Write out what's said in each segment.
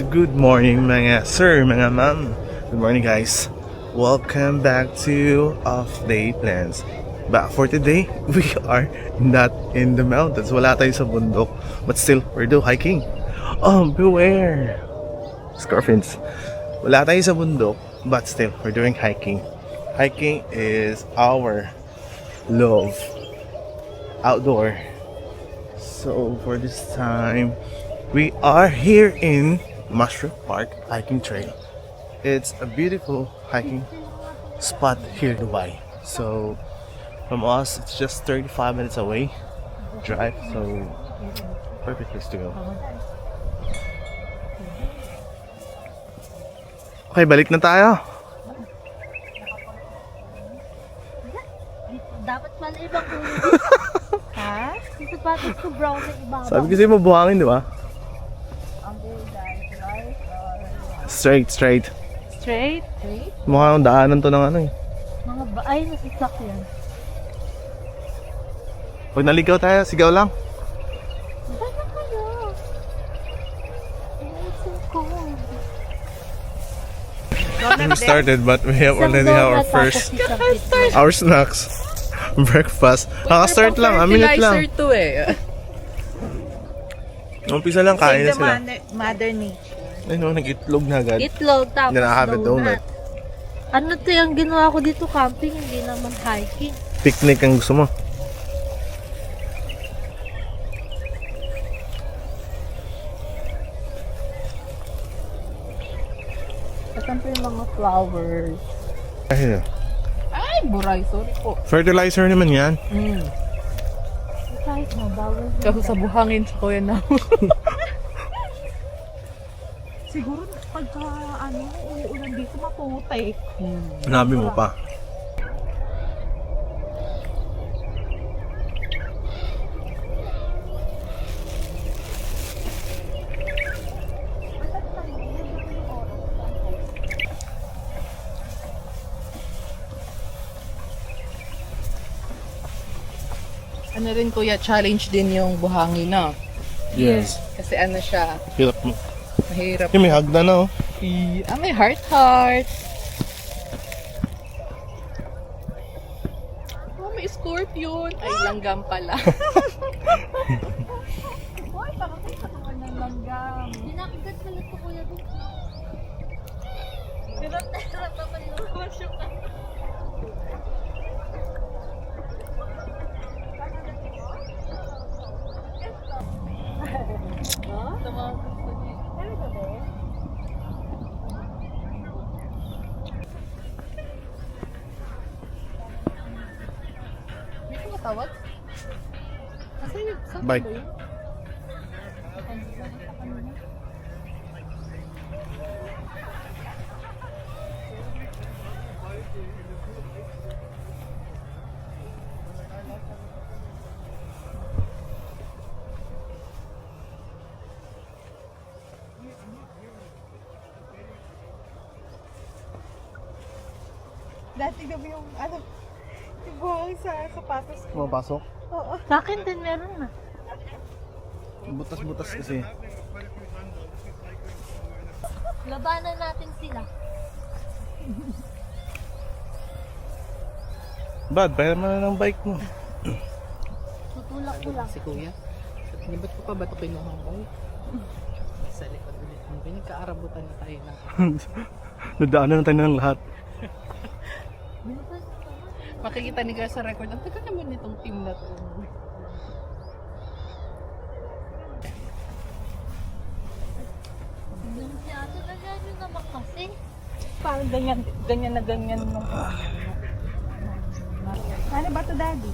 So good morning mga sir, mga ma'am. Good morning guys. Welcome back to Off Day Plans. But for today, we are not in the mountains. Wala tayo sa bundok. But still, we're do hiking. Oh, beware! Scorpions. Wala tayo sa bundok. But still, we're doing hiking. Hiking is our love. Outdoor. So for this time, we are here in Mushroom Park Hiking Trail. It's a beautiful hiking spot here in Dubai. So from us, it's just 35 minutes away drive. So perfect place to go. Okay, balik na tayo. Dapat pala ibang ulo. Ha? Yung sapatos ko brown na ibabaw. Sabi ko sa'yo mabuhangin, di ba? Ang gulay, right? Straight. Straight? Mukhang daanan to ng ano eh. Mga baay na sasakyan. Pag naligaw tayo, sigaw lang. Ba't na kayo? It's so cold. We started but we have already our first our snacks. Breakfast. Kaka-start lang, a minute lang. Fertilizer to eh. Umpisa lang, kain na Save the sila. mother nature. Ay no, nag-itlog na agad. Itlog, tapos Then I have a donut. Ano to yung ginawa ko dito camping, hindi naman hiking. Picnic ang gusto mo. Saan pa yung mga flowers? Ay, Ay, buray. Sorry po. fertilizer naman yan. Kahit mabawal. Kaso sa buhangin sa kuya na. Siguro pagka uulan dito maputik. Sinabi mo pa. Ano rin kuya, challenge din yung buhangin na. Yes. Kasi ano siya, Hirap mo. mahirap. Yung may hagdan na oh. May heart. Oh, may scorpion. Ay, langgam pala. Hoy, parang may katawan ng langgam. Dinakigat pala ito kuya doon. Hirap pa pala lumabas yung Tawag? Kasi saan Bike. ba yun? Dati gabi yung yung buhang sa sapatos ko. Pumapasok. Oo. Sa akin din meron na. Butas-butas kasi. Labanan natin sila. Bad, bayar mo na ng bike mo. Tutulak ko lang. Si kuya, hindi ba't ko pa ba ito kinuhang boy? Sa likod ulit. Pinagkaarabutan na tayo na. Nadaanan na tayo ng lahat. Makikita ni Girl sa record, ang tagal naman nitong team na to. Si ate na yun naman kasi. Parang ganyan na ganyan nung ano ba to, daddy?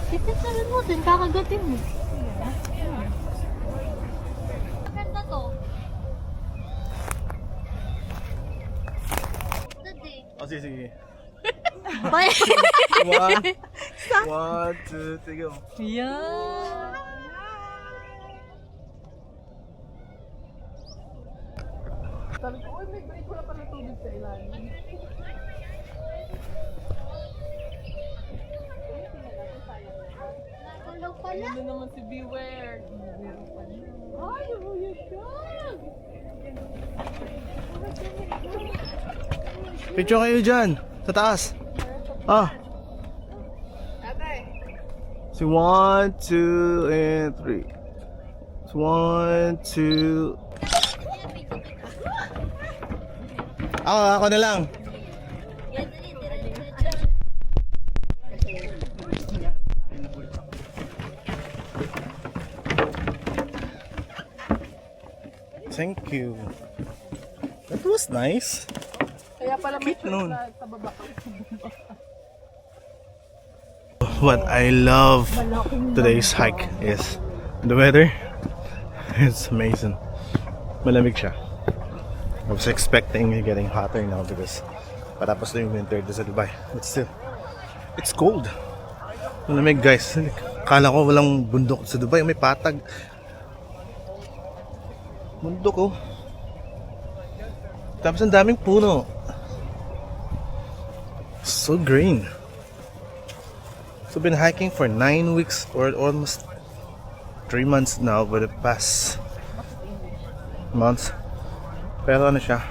Titit na rin mo din, kakagatin mo. Ganda to. Dadi. Oh, sige. Bye! One, two, three, go. Yeah! Sabi ko, uy, may break, wala pala tubig sa ilalim. Nagalaw pala. Ano naman si Beware? Meron pa na. Ay, oh my God! Picture kayo dyan, sa taas. Ah. Si 1, 2, and 3. 1, 2. Ako na lang. Thank you. That was nice. Kaya pala may Cute nun. chocolate sa baba ka. What I love today's hike is the weather. It's amazing. Malamig siya. I was expecting it getting hotter now because patapos na yung winter sa Dubai. But still, it's cold. Malamig guys. Kala ko walang bundok sa Dubai. May patag. Bundok oh. Tapos ang daming puno. So green. So been hiking for 9 weeks or almost 3 months now for the past months. Pero ano siya?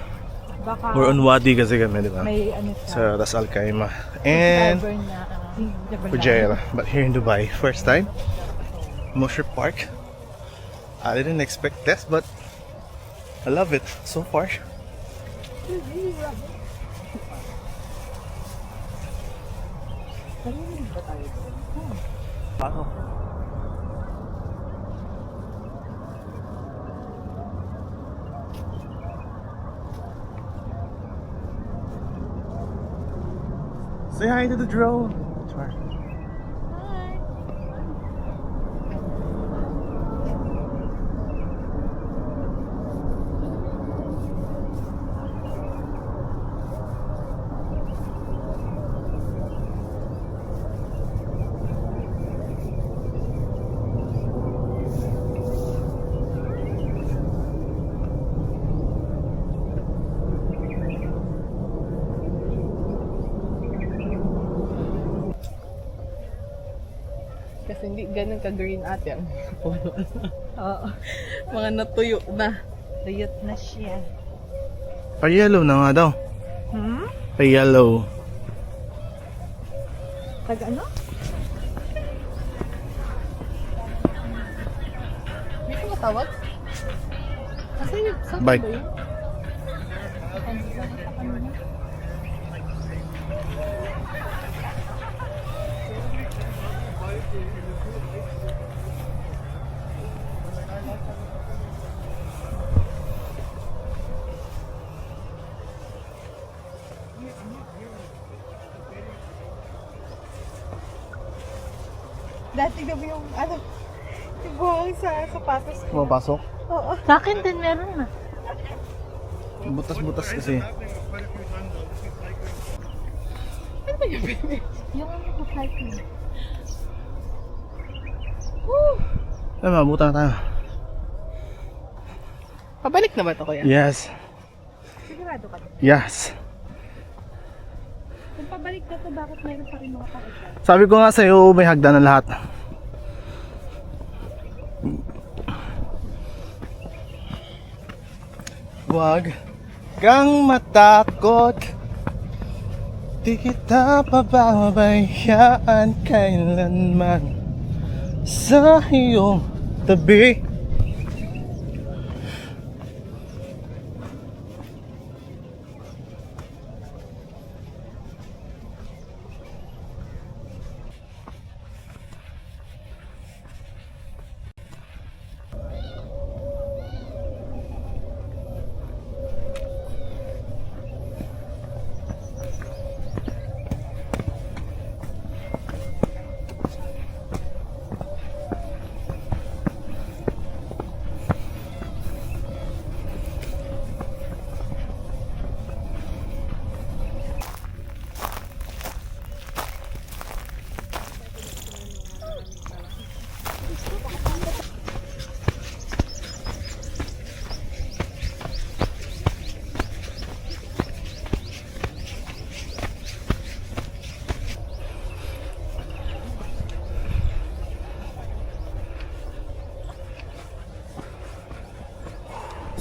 Baka We're on Wadi kasi kami, di ba? may ano siya. Sa Ras Al Khaimah and Driver na Fujairah. But here in Dubai, first time. Mosher Park. I didn't expect this, but I love it so far. Pasok. Say hi to the drone. Char. Kasi hindi ganun ka-green ate ang puno. Oo. Mga natuyo na. Tuyot na siya. Pa-yellow na nga daw. Pa-yellow. Pag ano? Hindi ko matawag? Kasi saan Bike. ba yun? Dati gabi yung ano, yung buhang sa sapatos ko. Pumapasok. Oo. Sa akin din meron na. Butas-butas kasi. Yung ano ko cycle. Ay, mabuta na tayo. Pabalik na ba ito kuya? Yes. Sigurado ka. Yes. Kung pabalik ka to, bakit meron pa rin mga pakita? Sabi ko nga sa'yo, may hagdan na lahat. Huwag kang matakot, di kita pababayaan kailanman sa iyong tabi.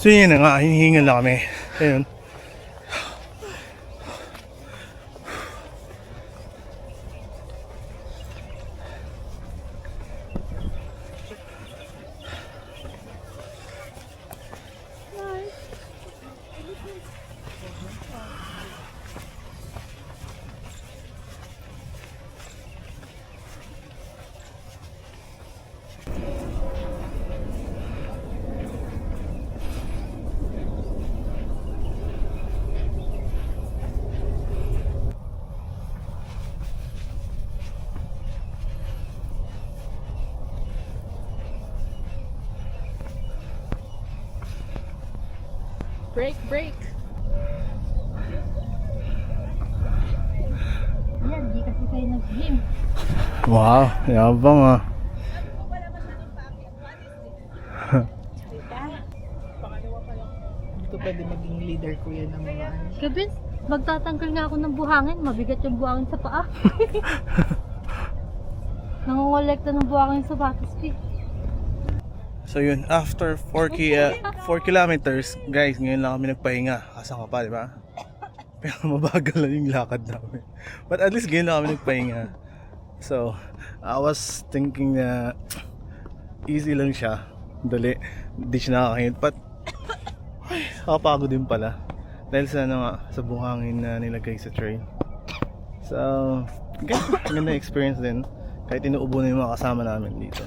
So yun na nga, hinihingal na kami. Ayun. Break, break! Yan, di kasi kayo nag-gym. Wow, yabang ah. Hindi ko pwede maging leader ko yan ng mga ano. Kevin, magtatanggal nga ako ng buhangin. Mabigat yung buhangin sa paa. Nangongolekta ng buhangin sa sapatos ko. So yun, after 4 kilometers, guys, ngayon lang kami nagpahinga. Asan ka pa, di ba? Pero mabagal lang yung lakad namin. But at least ngayon lang kami nagpahinga. So, I was thinking na easy lang siya. Dali, hindi siya nakakahit. But, ay, nakapagod din pala. Dahil sa ano nga, sa buhangin na nilagay sa train. So, guys, maganda experience din. Kahit inuubo na yung mga kasama namin dito.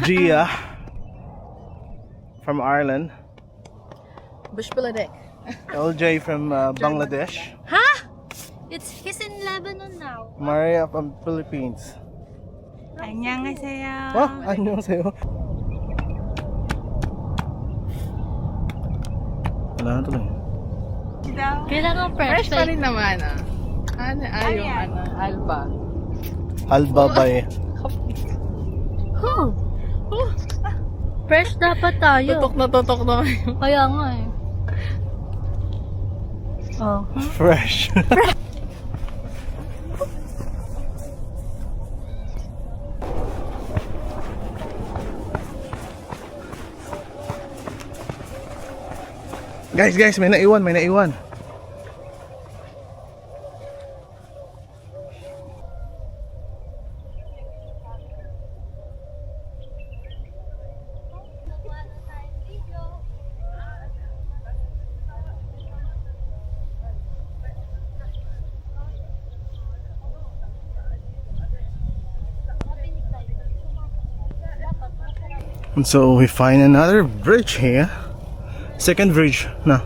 Gia from Ireland, Bush Paladek. LJ from Bangladesh, He's in Lebanon now. Maria from Philippines. Annyeonghaseyo. Oh, annyeonghaseyo. Wala na tuloy. Kailangan Fresh pa rin naman ah. Ano, yung ano, Alba. Alba by Oh. Fresh dapat tayo. Tutok na tutok na. Kaya nga eh. Oh. Fresh. Guys, may naiwan. And so we find another bridge here. Second bridge na.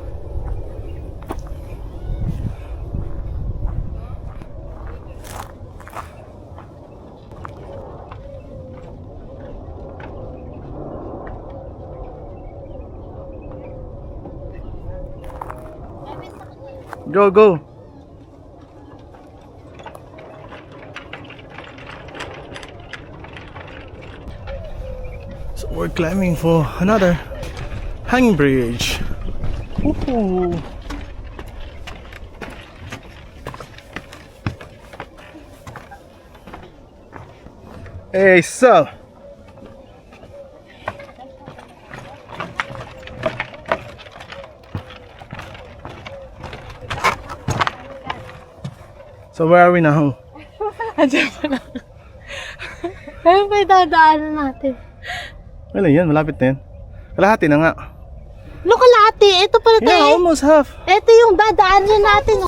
Go. So we're climbing for another hanging bridge. Woohoo! Hey, so where are we now? Andiyan pa na. Ayun pa yung dadaanan natin. Wala yan, malapit na yan. Kalahati na nga. Kalahati, ito pala tayo. Yeah, almost half. Ito yung dadaanan natin.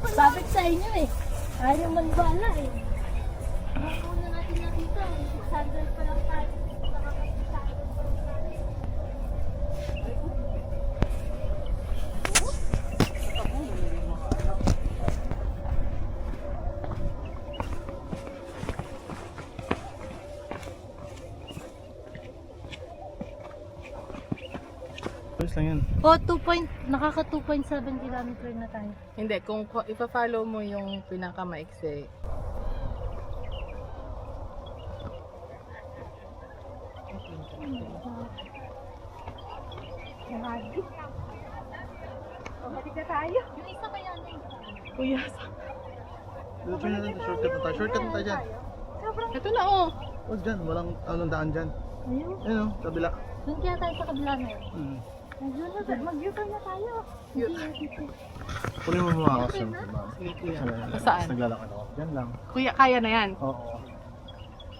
Sabi sa inyo eh. Ayaw manbala eh. Ang una natin nakita, 600 pa lang tayo. Ayos lang yan. O, nakaka 2.7 kilometer na tayo. Hindi, kung ipa-follow mo yung pinakamaiksi. Pabalik na tayo. Yung isa kaya na yung Kuya, Shortcut na tayo dyan. ito na oh. Huwag dyan, walang anong daan dyan. Ayun. Ayun o, kabila. Doon kaya tayo sa kabila na yun. Mag-U-turn na tayo. Kunin mo mga action, ma'am. Sige, kuya. Tapos Saan? naglalakad ako. Yan lang. Kuya, kaya na yan. Oo.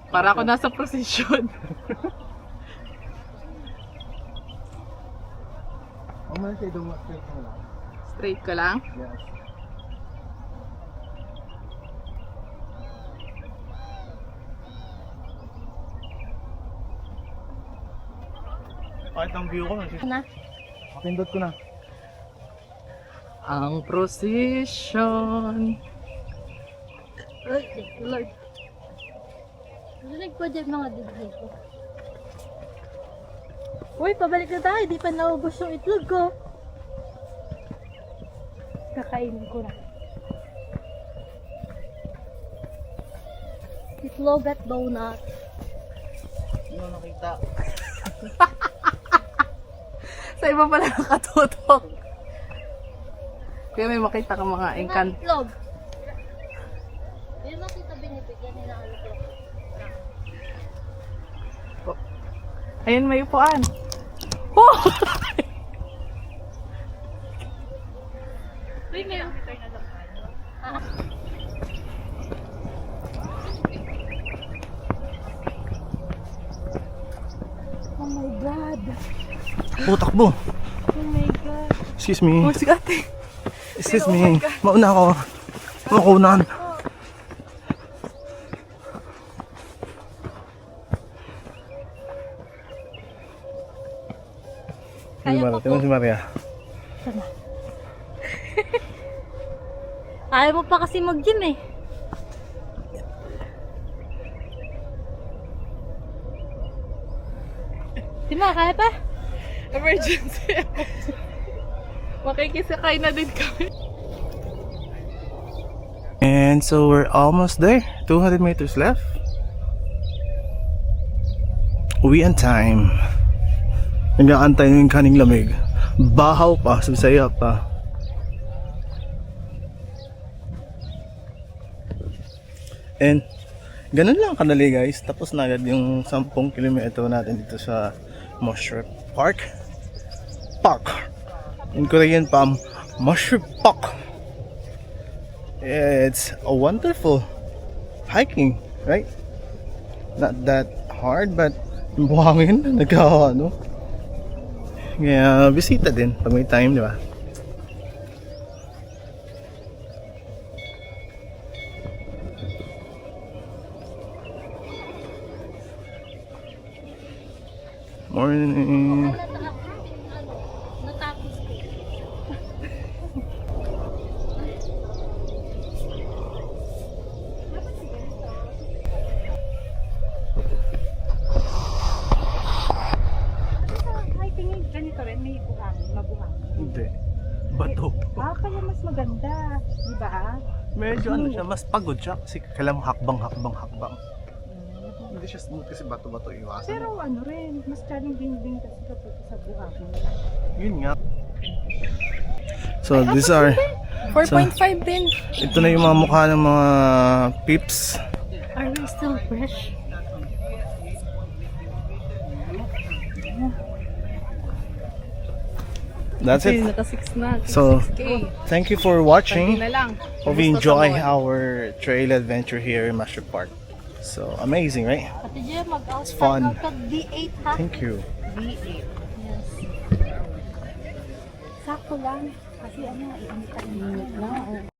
Para ako nasa prosesyon. Huwag mo na kayo straight mo lang. Straight ko lang. Yes. Kahit ang view ko, Na? napindot ko na. Ang prosesyon. Lord, Lord. Rinig ko dyan mga digdig ko. Uy, pabalik na tayo. Di pa naubos yung itlog ko. Kakainin ko na. Itlog at donut. Hindi mo nakita. Sa iba pala nakatutok. Kaya may makita ka mga engkan. Itlog. Hindi makita binibigyan nila ang itlog. Ayun, may upuan. Oh! Uy, may return na lang. Oh my God. Oh, takbo. Oh my God. Excuse me. Oh, sige ate. Excuse me. Mauna ako. Makunan. Kaya ko Tingnan si Maria. Ayaw mo pa kasi mag-gym eh. Di ba, kaya pa? Emergency. Makikisakay na din kami. And so we're almost there. 200 meters left. Uwi on time. Nag-aantay ng kaning lamig. Bahaw pa, sabsaya pa. And ganun lang kadali guys. Tapos na agad yung 10 kilometro natin dito sa Mushroom Park. In Korean pa, Mushroom Park. It's a wonderful hiking, right? Not that hard, but buhangin na ano. Kaya bisita din pag may time, di ba? Morning. Natapos ko. Hiking ganito rin, may buhangin, mabuhangin. Hindi. Bato. Kaya mas maganda, di ba? Medyo ano siya, mas pagod siya kasi kailangan mo hakbang. Hindi siya smooth kasi bato-bato iwasan. Pero ano rin, mas challenging din kasi kapag sa buhangin. Yun nga. So these are 4.5 din. ito na yung mga mukha ng mga peeps. Are we still fresh? That's Kasi it. naka 6 na. So 6K. thank you for watching. na lang. Hope you Gusto enjoy sa mall. our trail adventure here in Mushroom Park. So amazing, right? Ate Jia, mag-out fun. tayo kag D8 ha? Thank you. V8. Yes. Sakto lang, kasi ano, iinit tayo.